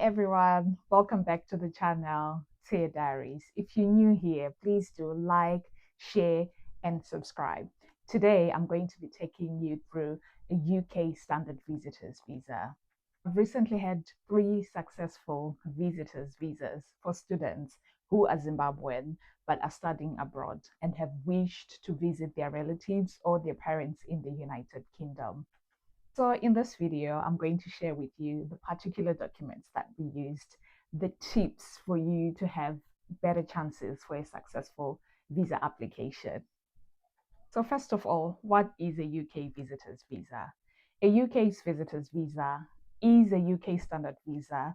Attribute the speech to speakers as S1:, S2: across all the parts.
S1: everyone, welcome back to the channel Tear Diaries. If you're new here, please do like, share, and subscribe. Today, I'm going to be taking you through a UK standard visitors visa. I've recently had 3 successful visitors visas for students who are Zimbabwean but are studying abroad and have wished to visit their relatives or their parents in the United Kingdom. So in this video, I'm going to share with you the particular documents that we used, the tips for you to have better chances for a successful visa application. So first of all, what is a UK visitor's visa? A UK's visitor's visa is a UK standard visa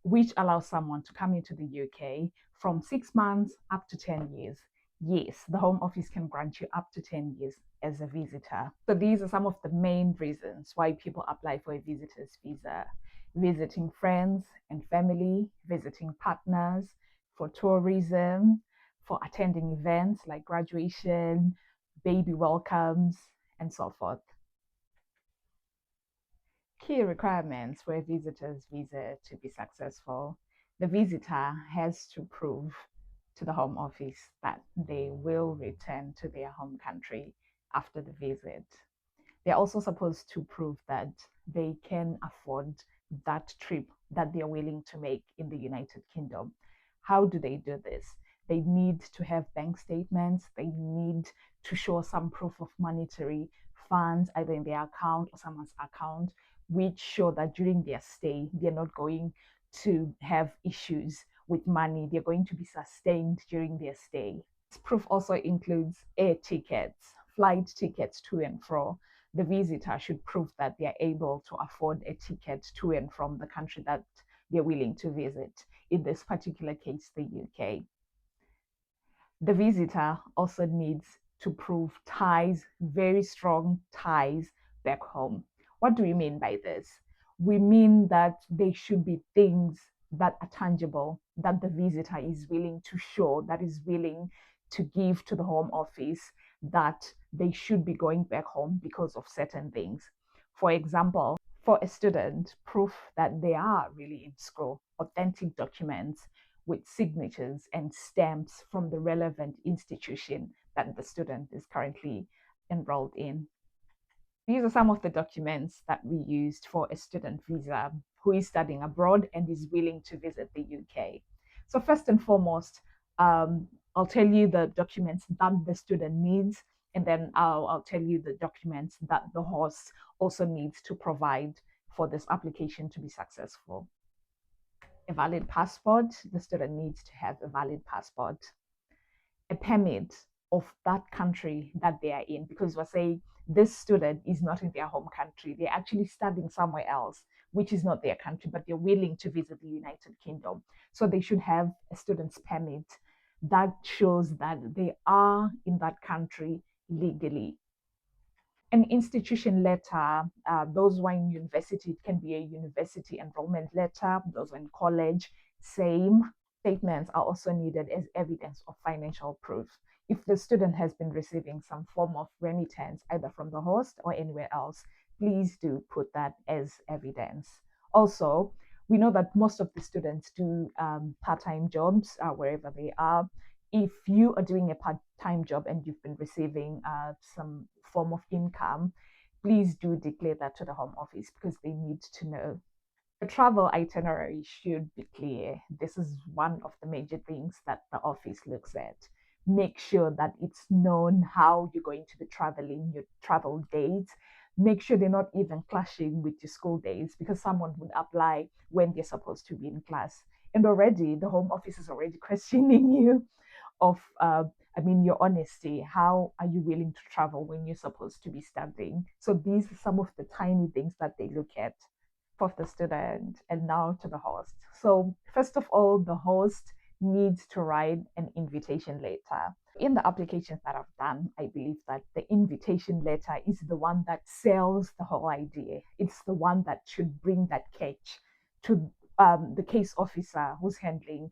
S1: which allows someone to come into the UK from 6 months up to 10 years. Yes, the Home Office can grant you up to 10 years as a visitor. So these are some of the main reasons why people apply for a visitor's visa: visiting friends and family, visiting partners, for tourism, for attending events like graduation, baby welcomes, and so forth. Key requirements for a visitor's visa to be successful: the visitor has to prove to the Home Office that they will return to their home country after the visit. They're also supposed to prove that they can afford that trip that they're willing to make in the United Kingdom. How do they do this? They need to have bank statements. They need to show some proof of monetary funds, either in their account or someone's account, which show that during their stay, they're not going to have issues with money. They're going to be sustained during their stay. This proof also includes air tickets, flight tickets to and fro. The visitor should prove that they are able to afford a ticket to and from the country that they're willing to visit, in this particular case, the UK. The visitor also needs to prove ties, very strong ties back home. What do we mean by this? We mean that they should be things that are tangible, that the visitor is willing to show, that is willing to give to the Home Office, that they should be going back home because of certain things. For example, for a student, proof that they are really in school, authentic documents with signatures and stamps from the relevant institution that the student is currently enrolled in. These are some of the documents that we used for a student visa who is studying abroad and is willing to visit the UK. So first and foremost, I'll tell you the documents that the student needs, and then I'll tell you the documents that the host also needs to provide for this application to be successful. A valid passport. The student needs to have a valid passport. A permit of that country that they are in, because we're saying this student is not in their home country. They're actually studying somewhere else, which is not their country, but they're willing to visit the United Kingdom. So they should have a student's permit that shows that they are in that country legally. An institution letter, those who are in university, it can be a university enrollment letter. Those who are in college, same. Statements are also needed as evidence of financial proof. If the student has been receiving some form of remittance, either from the host or anywhere else, please do put that as evidence. Also, we know that most of the students do part-time jobs wherever they are. If you are doing a part-time job and you've been receiving some form of income, please do declare that to the Home Office because they need to know. The travel itinerary should be clear. This is one of the major things that the office looks at. Make sure that it's known how you're going to be traveling, your travel dates. Make sure they're not even clashing with your school days, because someone would apply when they're supposed to be in class. And already the Home Office is already questioning you of your honesty. How are you willing to travel when you're supposed to be studying? So these are some of the tiny things that they look at of the student. And now to the host. So first of all, the host needs to write an invitation letter. In the applications that I've done, I believe that the invitation letter is the one that sells the whole idea. It's the one that should bring that catch to the case officer who's handling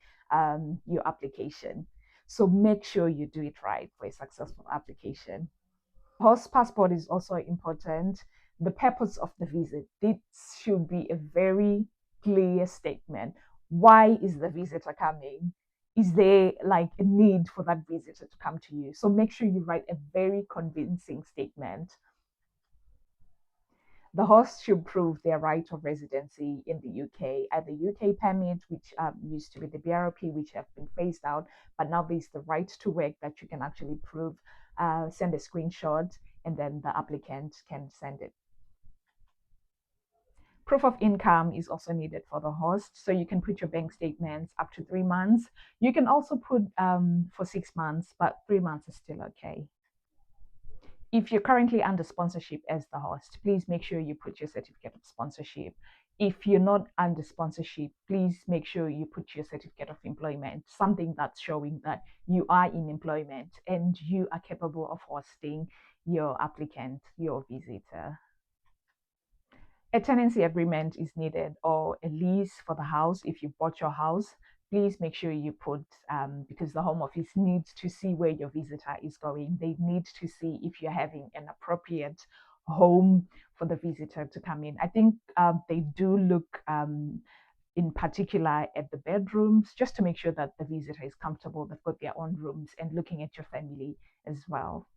S1: your application. So make sure you do it right for a successful application. Host passport is also important. The purpose of the visit, this should be a very clear statement. Why is the visitor coming? Is there like a need for that visitor to come to you? So make sure you write a very convincing statement. The host should prove their right of residency in the UK, either UK permit, which used to be the BRP, which have been phased out, but now there's the right to work that you can actually prove. Send a screenshot, and then the applicant can send it. Proof of income is also needed for the host. So you can put your bank statements up to 3 months. You can also put for 6 months, but 3 months is still okay. If you're currently under sponsorship as the host, please make sure you put your certificate of sponsorship. If you're not under sponsorship, please make sure you put your certificate of employment, something that's showing that you are in employment and you are capable of hosting your applicant, your visitor. A tenancy agreement is needed, or a lease for the house. If you bought your house, please make sure you put, because the home office needs to see where your visitor is going. They need to see if you're having an appropriate home for the visitor to come in. I think they do look in particular at the bedrooms, just to make sure that the visitor is comfortable. They've got their own rooms, and looking at your family as well.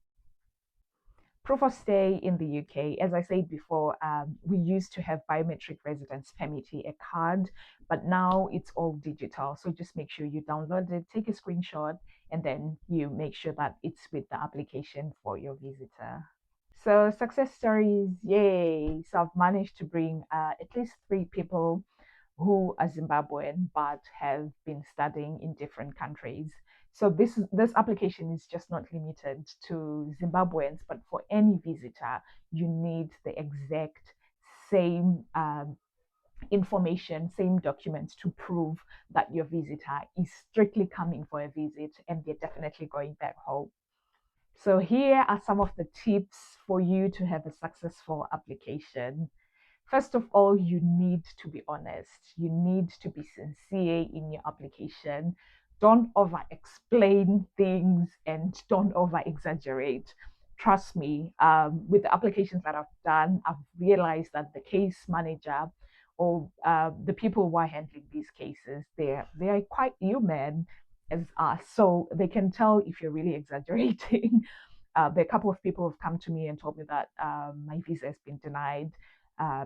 S1: Proof of stay in the UK, as I said before, we used to have biometric residence permit, a card, but now it's all digital. So just make sure you download it, take a screenshot, and then you make sure that it's with the application for your visitor. So success stories, yay! So I've managed to bring at least 3 people who are Zimbabwean but have been studying in different countries. So this application is just not limited to Zimbabweans, but for any visitor, you need the exact same information, same documents to prove that your visitor is strictly coming for a visit and they're definitely going back home. So here are some of the tips for you to have a successful application. First of all, you need to be honest. You need to be sincere in your application. Don't over explain things and don't over exaggerate. Trust me, with the applications that I've done, I've realized that the case manager or the people who are handling these cases, they're quite human as us. So they can tell if you're really exaggerating. There are a couple of people who've come to me and told me that my visa has been denied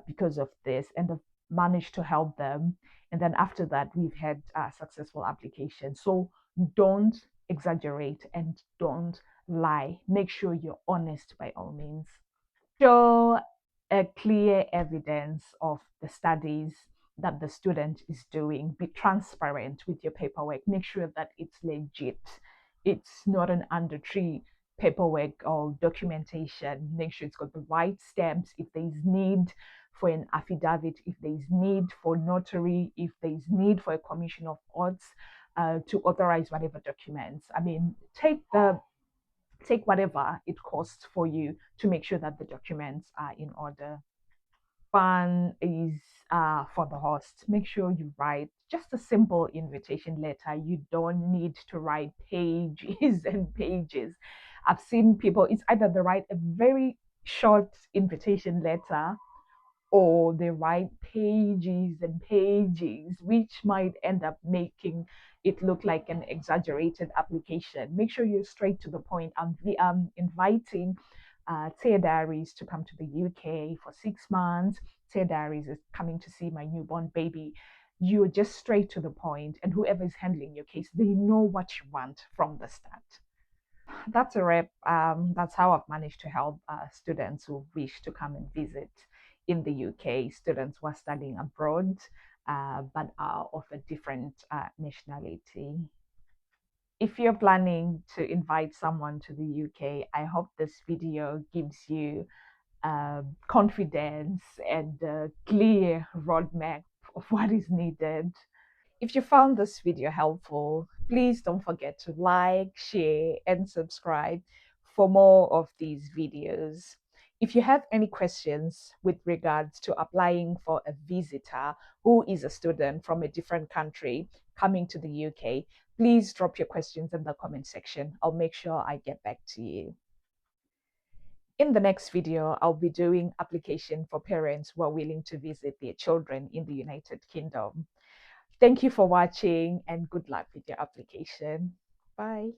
S1: because of this, and I've managed to help them. And then after that, we've had successful applications. So don't exaggerate and don't lie. Make sure you're honest by all means. Show a clear evidence of the studies that the student is doing. Be transparent with your paperwork. Make sure that it's legit. It's not an under tree paperwork or documentation. Make sure it's got the right stamps. If there's need for an affidavit, if there's need for notary, if there's need for a commission of odds to authorize whatever documents. I mean, take whatever it costs for you to make sure that the documents are in order. One is for the host. Make sure you write just a simple invitation letter. You don't need to write pages and pages. I've seen people, it's either they write a very short invitation letter or they write pages and pages, which might end up making it look like an exaggerated application. Make sure you're straight to the point. I'm inviting Tia Diaries to come to the UK for 6 months. Tia Diaries is coming to see my newborn baby. You're just straight to the point, and whoever is handling your case, they know what you want from the start. That's a wrap. That's how I've managed to help students who wish to come and visit in the UK, students who are studying abroad but are of a different nationality. If you're planning to invite someone to the UK, I hope this video gives you confidence and a clear roadmap of what is needed. If you found this video helpful, please don't forget to like, share, and subscribe for more of these videos. If you have any questions with regards to applying for a visitor who is a student from a different country coming to the UK, please drop your questions in the comment section. I'll make sure I get back to you. In the next video, I'll be doing application for parents who are willing to visit their children in the United Kingdom. Thank you for watching and good luck with your application. Bye.